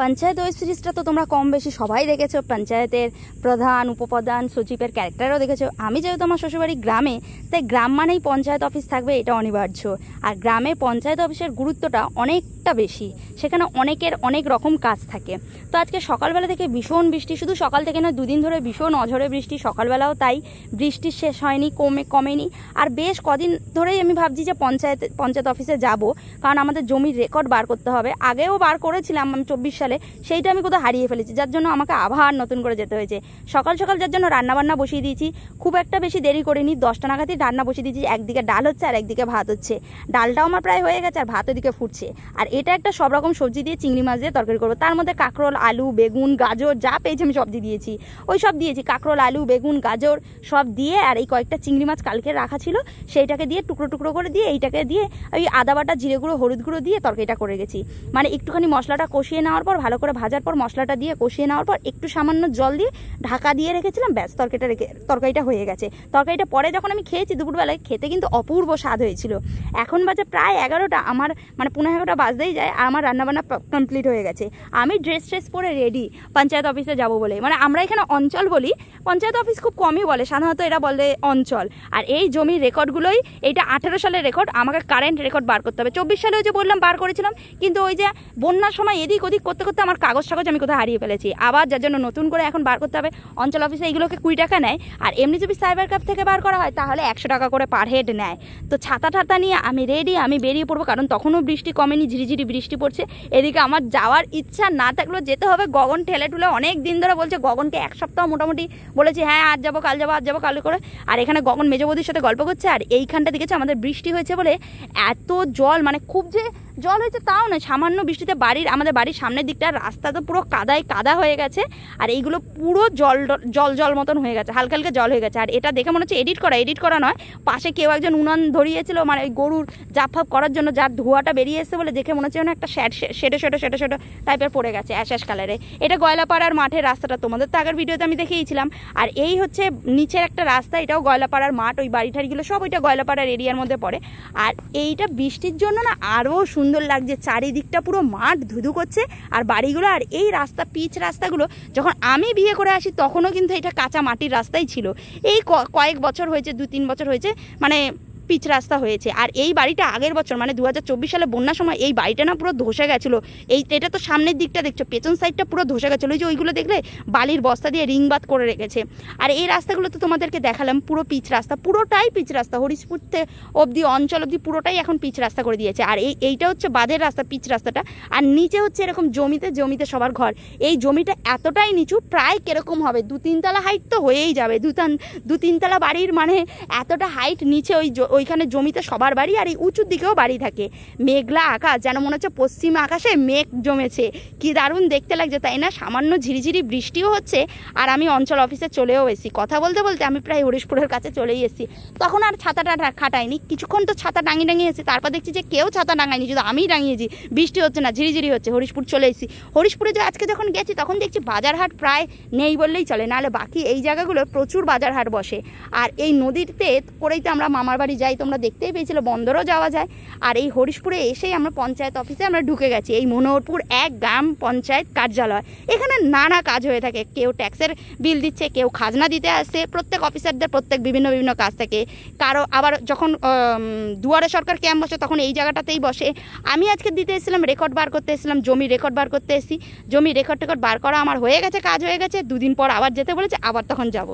Panchayat web সিরিজটা তো তোমরা কম বেশি সবাই দেখেছো। পঞ্চায়েতের প্রধান, উপপ্রধান, সচিবের ক্যারেক্টারও দেখেছো। আমি যেহেতু আমার শ্বশুরবাড়ি গ্রামে, তাই গ্রাম মানেই পঞ্চায়েত অফিস থাকবে, এটা অনিবার্য। আর গ্রামে পঞ্চায়েত অফিসের গুরুত্বটা অনেকটা বেশি, সেখানে অনেক রকম কাজ থাকে। তো আজকে সকালবেলা থেকে ভীষণ বৃষ্টি, শুধু সকাল থেকে না, দুদিন ধরে ভীষণ অঝরে বৃষ্টি। সকালবেলাও তাই, বৃষ্টি শেষ হয়নি, কমেনি। আর বেশ কদিন ধরেই আমি ভাবছি যে পঞ্চায়েত অফিসে যাব, কারণ আমাদের জমির রেকর্ড বার করতে হবে। আগেও বার করেছিলাম আমি 24 সালে, সেইটা আমি কোথাও হারিয়ে ফেলেছি, যার জন্য আমাকে আবার নতুন করে যেতে হয়েছে। সকাল যার জন্য রান্নাবান্না বসিয়ে দিয়েছি, খুব একটা বেশি দেরি করিনি, 10টা নাগাদই রান্না বসিয়ে দিয়েছি। একদিকে ডাল হচ্ছে আর একদিকে ভাত হচ্ছে। ডালটাও আমার প্রায় হয়ে গেছে আর ভাত ওদিকে ফুটছে। আর এটা একটা সব রকম সবজি দিয়ে চিংড়ি মাছ দিয়ে তরকারি করবো। তার মধ্যে কাঁকরোল, আলু, বেগুন, গাজর যা পেয়েছি আমি সবজি দিয়েছি, ওই সব দিয়েছি। কাঁকরোল, আলু, বেগুন, গাজর সব দিয়ে, আর এই কয়েকটা চিংড়ি মাছ কালকে রাখা ছিল সেইটাকে দিয়ে টুকরো করে দিয়ে, এইটাকে দিয়ে ওই আদা বাটা, জিরে গুঁড়ো, হলুদ গুঁড়ো দিয়ে তরকারিটা করে গেছি। মানে একটুখানি মশলাটা কষিয়ে নেওয়ার পর, ভালো করে ভাজার পর, মশলাটা দিয়ে কষিয়ে নেওয়ার পর একটু সামান্য জল দিয়ে ঢাকা দিয়ে রেখেছিলাম, ব্যাস তরকারিটা হয়ে গেছে। তরকারিটা পরে যখন আমি খেয়েছি দুপুরবেলায়, খেতে কিন্তু অপূর্ব স্বাদ হয়েছিল। এখন বাজে প্রায় 11টা, আমার মানে 11:30 বাজতেই যায়, আর আমার রান্নাবান্না কমপ্লিট হয়ে গেছে। আমি ড্রেস পরে রেডি পঞ্চায়েত অফিসে যাব বলে। মানে আমরা এখানে অঞ্চল বলি, পঞ্চায়েত অফিস খুব কমই বলে, সাধারণত এরা বলে অঞ্চল। আর এই জমির রেকর্ডগুলোই, এইটা 18 সালের রেকর্ড, আমাকে কারেন্ট রেকর্ড বার করতে হবে। 24 সালেও যে বললাম বার করেছিলাম, কিন্তু ওই যে বন্যার সময় এদিক ওদিক করতে আমার কাগজ আমি কোথাও হারিয়ে ফেলেছি। আবার যার জন্য নতুন করে এখন বার করতে হবে। অঞ্চল অফিসে এইগুলোকে 20 টাকা নেয়, আর এমনি যদি সাইবার ক্যাফ থেকে বার করা হয় তাহলে 100 টাকা করে পার হেড নেয়। তো ছাতা নিয়ে আমি রেডি, আমি বেরিয়ে পড়বো, কারণ তখনও বৃষ্টি কমেনি, ঝিরিঝিরি বৃষ্টি পড়ছে। এদিকে আমার যাওয়ার ইচ্ছা না থাকলেও যেতে হবে। গগন ঠেলে অনেক দিন ধরে বলছে, গগনকে 1 সপ্তাহ মোটামুটি বলেছি, হ্যাঁ আজ যাবো, কাল যাবো কাল করে। আর এখানে গগন মেজবৌদির সাথে গল্প করছে, আর এইখানটা দেখেছে আমাদের বৃষ্টি হয়েছে বলে এত জল, মানে খুব যে জল হয়েছে তাও নয়, সামান্য বৃষ্টিতে আমাদের বাড়ির সামনের দিকটা রাস্তা তো পুরো কাদা হয়ে গেছে। আর এইগুলো পুরো জল মতন হয়ে গেছে, হালকা জল হয়ে গেছে। আর এটা দেখে মনে হচ্ছে এডিট করা নয়, পাশে কেউ একজন উনান ধরিয়েছিল, মানে ওই গরুর জাফাপ করার জন্য, যার ধোঁয়াটা বেরিয়ে এসছে বলে দেখে মনে হচ্ছে না একটা শেডো টাইপের পড়ে গেছে, অ্যাশ কালারে। এটা গয়লাপাড়ার মাঠের রাস্তাটা, তোমাদের তো আগের ভিডিওতে আমি দেখিয়েছিলাম। আর এই হচ্ছে নিচের একটা রাস্তা, এটাও গয়লাপাড়ার মাঠ, ওই বাড়িটারিগুলো সব ওইটা গয়লাপাড়ার এরিয়ার মধ্যে পড়ে। আর এইটা বৃষ্টির জন্য না আরও সুন্দর লাগছে, চারিদিকটা পুরো মাঠ ধুধু করছে আর বাড়িগুলো। আর এই রাস্তা, পিচ রাস্তাগুলো যখন আমি বিয়ে করে আসি তখনও কিন্তু এটা কাঁচা মাটির রাস্তাই ছিল। এই কয়েক বছর হয়েছে, 2-3 বছর হয়েছে মানে পিচ রাস্তা হয়েছে। আর এই বাড়িটা আগের বছর মানে 2024 সালে বন্যার সময় এই বাড়িটা না পুরো ধসে গেছিলো। এটা তো সামনের দিকটা দেখছো, পেছন সাইডটা পুরো ধসে গেছিলো। ওই যে ওইগুলো দেখলে বালির বস্তা দিয়ে রিংবাদ করে রেখেছে। আর এই রাস্তাগুলো তো তোমাদেরকে দেখালাম, পুরো পিচ রাস্তা, পুরোটাই পিচ রাস্তা, হরিশপুর অবধি, অঞ্চল অবধি পুরোটাই এখন পিচ রাস্তা করে দিয়েছে। আর এইটা হচ্ছে বাঁধের রাস্তা, পিচ রাস্তাটা। আর নিচে হচ্ছে এরকম জমিতে সবার ঘর। এই জমিটা এতটাই নিচু, প্রায় কিরকম হবে 2-3 তলা হাইট তো হয়েই যাবে, 2-3 তলা বাড়ির, মানে এতটা হাইট নিচে ওইখানে জমিতে সবার বাড়ি। আর এই উঁচুর দিকেও বাড়ি থাকে। মেঘলা আকাশ, যেন মনে হচ্ছে পশ্চিম আকাশে মেঘ জমেছে, কি দারুণ দেখতে লাগছে, তাই না? সামান্য ঝিরিঝিরি বৃষ্টিও হচ্ছে। আর আমি অঞ্চল অফিসে চলেও এসেছি, কথা বলতে আমি প্রায় হরিশপুরের কাছে চলেই এসেছি। তখন আর ছাতাটা খাটাইনি, কিছুক্ষণ তো ছাতা টাঙিয়ে এসেছি, তারপর দেখছি যে কেউ ছাতা টাঙায়নি, শুধু আমিই টাঙিয়েছি। বৃষ্টি হচ্ছে না, ঝিরিঝিরি হচ্ছে। হরিশপুর চলে এসেছি। হরিশপুরে যে আজকে যখন গেছি তখন দেখছি বাজারহাট প্রায় নেই বললেই চলে, নাহলে বাকি এই জায়গাগুলো প্রচুর বাজারহাট বসে। আর এই নদীতে করেই তো আমরা মামার বাড়ি যাই, তোমরা দেখতেই পেয়েছিল, বন্দরও যাওয়া যায়। আর এই হরিশপুরে এসেই আমরা পঞ্চায়েত অফিসে আমরা ঢুকে গেছি। এই মনোহরপুর 1 গ্রাম পঞ্চায়েত কার্যালয়। এখানে নানা কাজ হয়ে থাকে, কেউ ট্যাক্সের বিল দিচ্ছে, কেউ খাজনা দিতে আসছে, প্রত্যেক অফিসারদের বিভিন্ন কাজ থাকে। কারো আবার যখন দুয়ারে সরকার ক্যাম্প বসে তখন এই জায়গাটাতেই বসে। আমি আজকে দিতে এসেছিলাম, রেকর্ড বার করতে এসেছিলাম, জমি রেকর্ড বার করতে এসেছি। জমি রেকর্ড বার করা আমার হয়ে গেছে, কাজ হয়ে গেছে। 2 দিন পর আবার যেতে বলেছে, আবার তখন যাব।